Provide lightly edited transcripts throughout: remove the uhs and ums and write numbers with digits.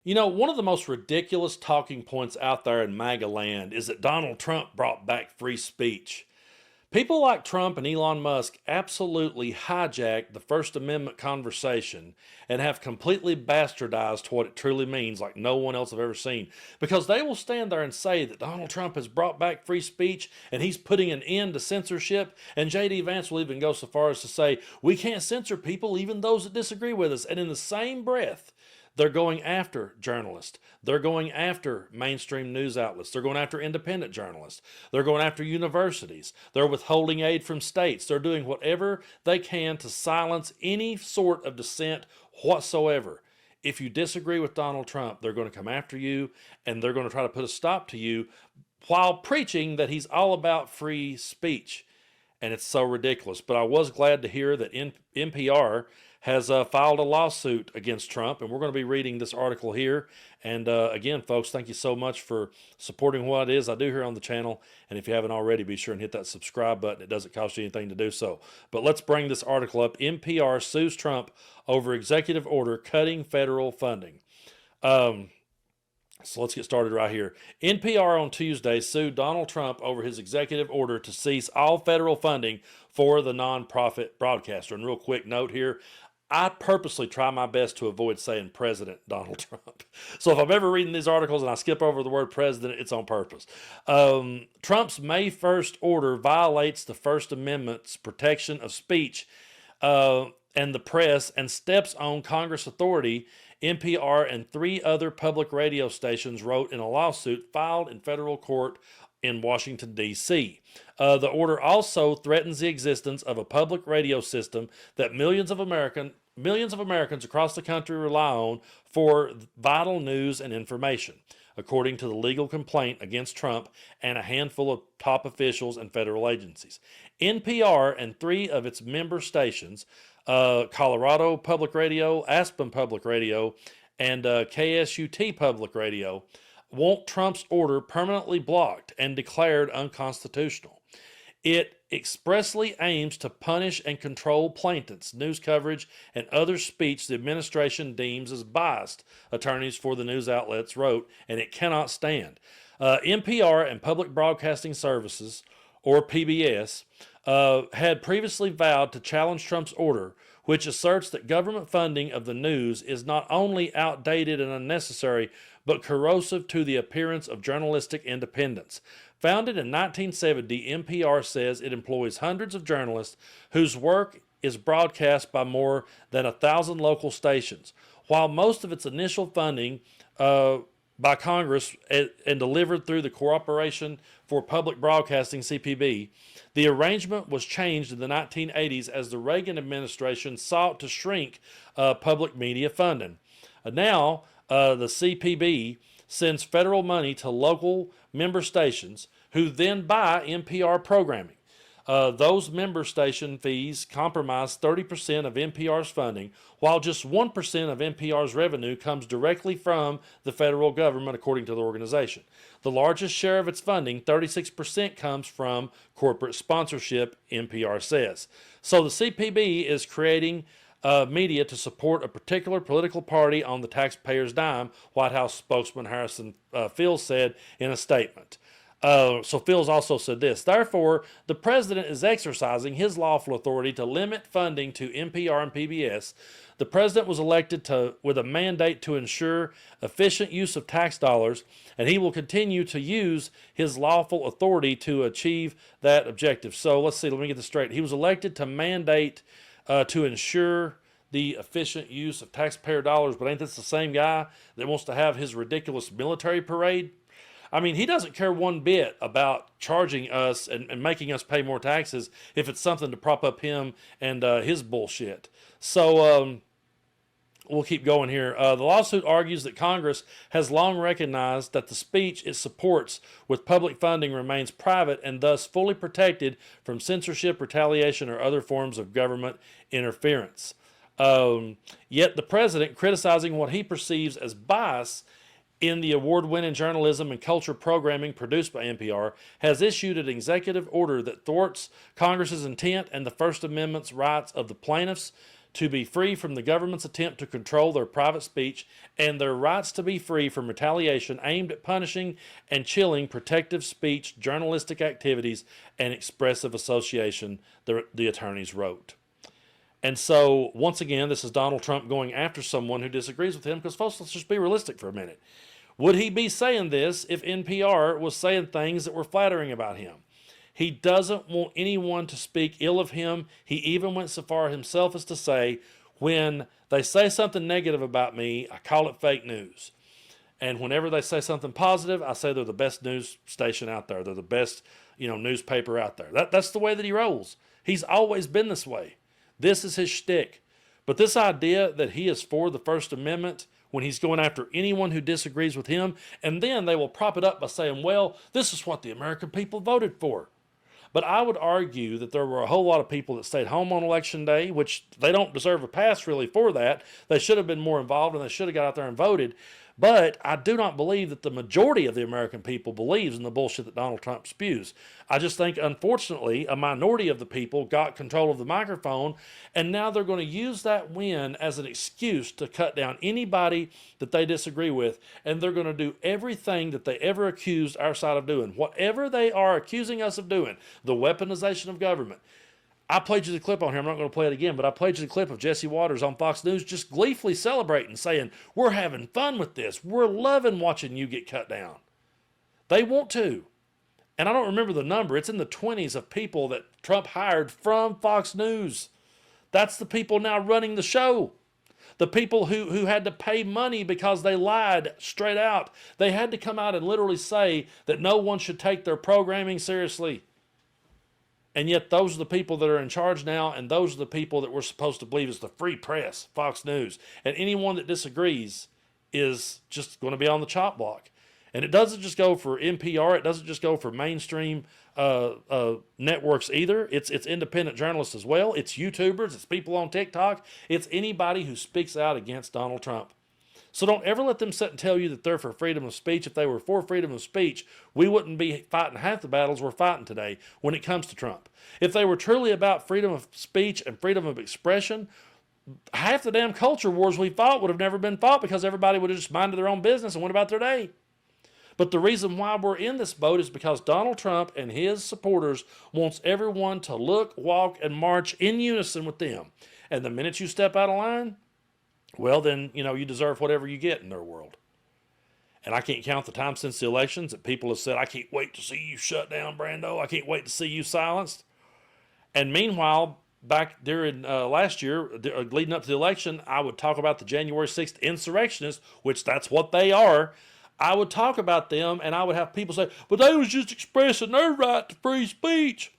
You know, one of the most ridiculous talking points out there in MAGA land is that Donald Trump brought back free speech. People like Trump and Elon Musk absolutely hijacked the First Amendment conversation and have completely bastardized what it truly means, like no one else I've ever seen. Because they will stand there and say that Donald Trump has brought back free speech and he's putting an end to censorship. And J.D. Vance will even go so far as to say, we can't censor people, even those that disagree with us. And in the same breath, they're going after journalists. They're going after mainstream news outlets. They're going after independent journalists. They're going after universities. They're withholding aid from states. They're doing whatever they can to silence any sort of dissent whatsoever. If you disagree with Donald Trump, they're going to come after you and they're going to try to put a stop to you while preaching that he's all about free speech. And it's so ridiculous. But I was glad to hear that NPR has filed a lawsuit against Trump, and we're going to be reading this article here. And again, folks, thank you so much for supporting what it is I do here on the channel. And if you haven't already, be sure and hit that subscribe button. It doesn't cost you anything to do so. But let's bring this article up. NPR sues Trump over executive order cutting federal funding. So let's get started right here. NPR on Tuesday sued Donald Trump over his executive order to cease all federal funding for the nonprofit broadcaster. And real quick note here, I purposely try my best to avoid saying President Donald Trump. So if I'm ever reading these articles and I skip over the word president, it's on purpose. Trump's May 1st order violates the First Amendment's protection of speech and the press and steps on Congress authority. NPR and three other public radio stations wrote in a lawsuit filed in federal court in Washington, D.C. The order also threatens the existence of a public radio system that millions of Americans across the country rely on for vital news and information, according to the legal complaint against Trump and a handful of top officials and federal agencies. NPR and three of its member stations, Colorado Public Radio, Aspen Public Radio, and KSUT Public Radio, want Trump's order permanently blocked and declared unconstitutional. It expressly aims to punish and control plaintiffs' news coverage and other speech the administration deems as biased, attorneys for the news outlets wrote, and it cannot stand. NPR and Public Broadcasting Services, or PBS, had previously vowed to challenge Trump's order, which asserts that government funding of the news is not only outdated and unnecessary, but corrosive to the appearance of journalistic independence. Founded in 1970, NPR says it employs hundreds of journalists whose work is broadcast by more than 1,000 local stations. While most of its initial funding by Congress and delivered through the Corporation for Public Broadcasting, CPB, the arrangement was changed in the 1980s as the Reagan administration sought to shrink public media funding. Now, the CPB sends federal money to local member stations who then buy NPR programming. Those member station fees comprise 30% of NPR's funding, while just 1% of NPR's revenue comes directly from the federal government, according to the organization. The largest share of its funding, 36%, comes from corporate sponsorship, NPR says. So the CPB is creating media to support a particular political party on the taxpayer's dime, White House spokesman Harrison Fields said in a statement. So Fields also said this: therefore, the president is exercising his lawful authority to limit funding to NPR and PBS. The president was elected with a mandate to ensure efficient use of tax dollars, and he will continue to use his lawful authority to achieve that objective. So let's see, let me get this straight. He was elected to mandate to ensure the efficient use of taxpayer dollars, but ain't this the same guy that wants to have his ridiculous military parade? I mean, he doesn't care one bit about charging us and making us pay more taxes if it's something to prop up him and his bullshit. So we'll keep going here. The lawsuit argues that Congress has long recognized that the speech it supports with public funding remains private and thus fully protected from censorship, retaliation, or other forms of government interference. Yet the president, criticizing what he perceives as bias in the award-winning journalism and culture programming produced by NPR, has issued an executive order that thwarts Congress's intent and the First Amendment's rights of the plaintiffs to be free from the government's attempt to control their private speech and their rights to be free from retaliation aimed at punishing and chilling protective speech, journalistic activities, and expressive association, the attorneys wrote. And so, once again, this is Donald Trump going after someone who disagrees with him, because, folks, let's just be realistic for a minute. Would he be saying this if NPR was saying things that were flattering about him? He doesn't want anyone to speak ill of him. He even went so far himself as to say, when they say something negative about me, I call it fake news. And whenever they say something positive, I say they're the best news station out there. They're the best, newspaper out there. That's the way that he rolls. He's always been this way. This is his shtick. But this idea that he is for the First Amendment when he's going after anyone who disagrees with him, and then they will prop it up by saying, well, this is what the American people voted for. But I would argue that there were a whole lot of people that stayed home on Election Day, which they don't deserve a pass really for that. They should have been more involved, and they should have got out there and voted. But I do not believe that the majority of the American people believes in the bullshit that Donald Trump spews. I just think, unfortunately, a minority of the people got control of the microphone, and now they're going to use that win as an excuse to cut down anybody that they disagree with, and they're going to do everything that they ever accused our side of doing. Whatever they are accusing us of doing, the weaponization of government. I played you the clip on here. I'm not going to play it again, but I played you the clip of Jesse Waters on Fox News just gleefully celebrating, saying, we're having fun with this. We're loving watching you get cut down. They want to. And I don't remember the number. It's in the 20s of people that Trump hired from Fox News. That's the people now running the show. The people who had to pay money because they lied straight out. They had to come out and literally say that no one should take their programming seriously. And yet those are the people that are in charge now, and those are the people that we're supposed to believe is the free press, Fox News. And anyone that disagrees is just going to be on the chop block. And it doesn't just go for NPR. It doesn't just go for mainstream networks either. It's independent journalists as well. It's YouTubers. It's people on TikTok. It's anybody who speaks out against Donald Trump. So don't ever let them sit and tell you that they're for freedom of speech. If they were for freedom of speech, we wouldn't be fighting half the battles we're fighting today when it comes to Trump. If they were truly about freedom of speech and freedom of expression, half the damn culture wars we fought would have never been fought, because everybody would have just minded their own business and went about their day. But the reason why we're in this boat is because Donald Trump and his supporters wants everyone to look, walk, and march in unison with them. And the minute you step out of line, well, then, you deserve whatever you get in their world. And I can't count the time since the elections that people have said, I can't wait to see you shut down, Brando. I can't wait to see you silenced. And meanwhile, back during last year, leading up to the election, I would talk about the January 6th insurrectionists, which that's what they are. I would talk about them, and I would have people say, but they was just expressing their right to free speech.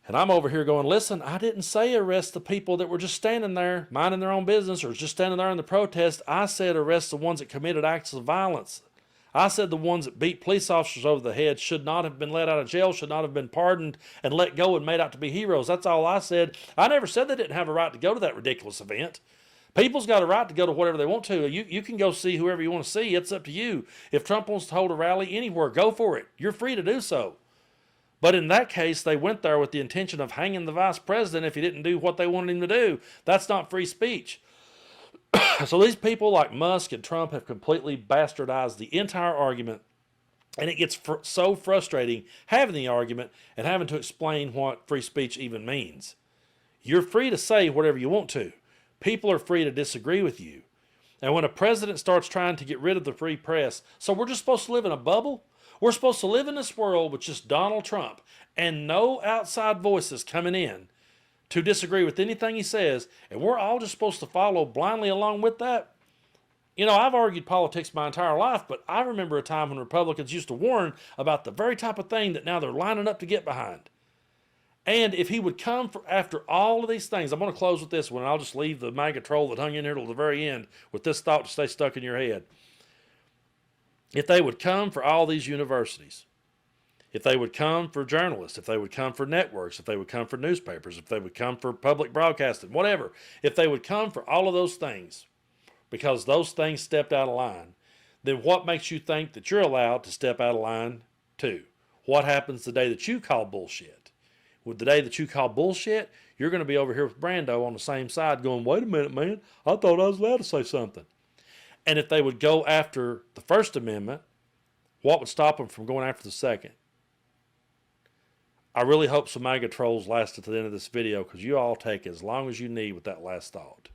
And I'm over here going, listen, I didn't say arrest the people that were just standing there minding their own business or just standing there in the protest. I said arrest the ones that committed acts of violence. I said the ones that beat police officers over the head should not have been let out of jail, should not have been pardoned and let go and made out to be heroes. That's all I said. I never said they didn't have a right to go to that ridiculous event. People's got a right to go to whatever they want to. You can go see whoever you want to see. It's up to you. If Trump wants to hold a rally anywhere, go for it. You're free to do so. But in that case, they went there with the intention of hanging the vice president if he didn't do what they wanted him to do. That's not free speech. So these people like Musk and Trump have completely bastardized the entire argument. And it gets so frustrating having the argument and having to explain what free speech even means. You're free to say whatever you want to. People are free to disagree with you. And when a president starts trying to get rid of the free press, so we're just supposed to live in a bubble? We're supposed to live in this world with just Donald Trump and no outside voices coming in to disagree with anything he says, and we're all just supposed to follow blindly along with that? I've argued politics my entire life, but I remember a time when Republicans used to warn about the very type of thing that now they're lining up to get behind. And if he would come after all of these things, I'm going to close with this one, and I'll just leave the MAGA troll that hung in here till the very end with this thought to stay stuck in your head. If they would come for all these universities, if they would come for journalists, if they would come for networks, if they would come for newspapers, if they would come for public broadcasting, whatever, if they would come for all of those things, because those things stepped out of line, then what makes you think that you're allowed to step out of line too? What happens the day that you call bullshit? With the day that you call bullshit, you're going to be over here with Brando on the same side going, wait a minute, man, I thought I was allowed to say something. And if they would go after the First Amendment, what would stop them from going after the Second? I really hope some MAGA trolls lasted to the end of this video, because you all take as long as you need with that last thought.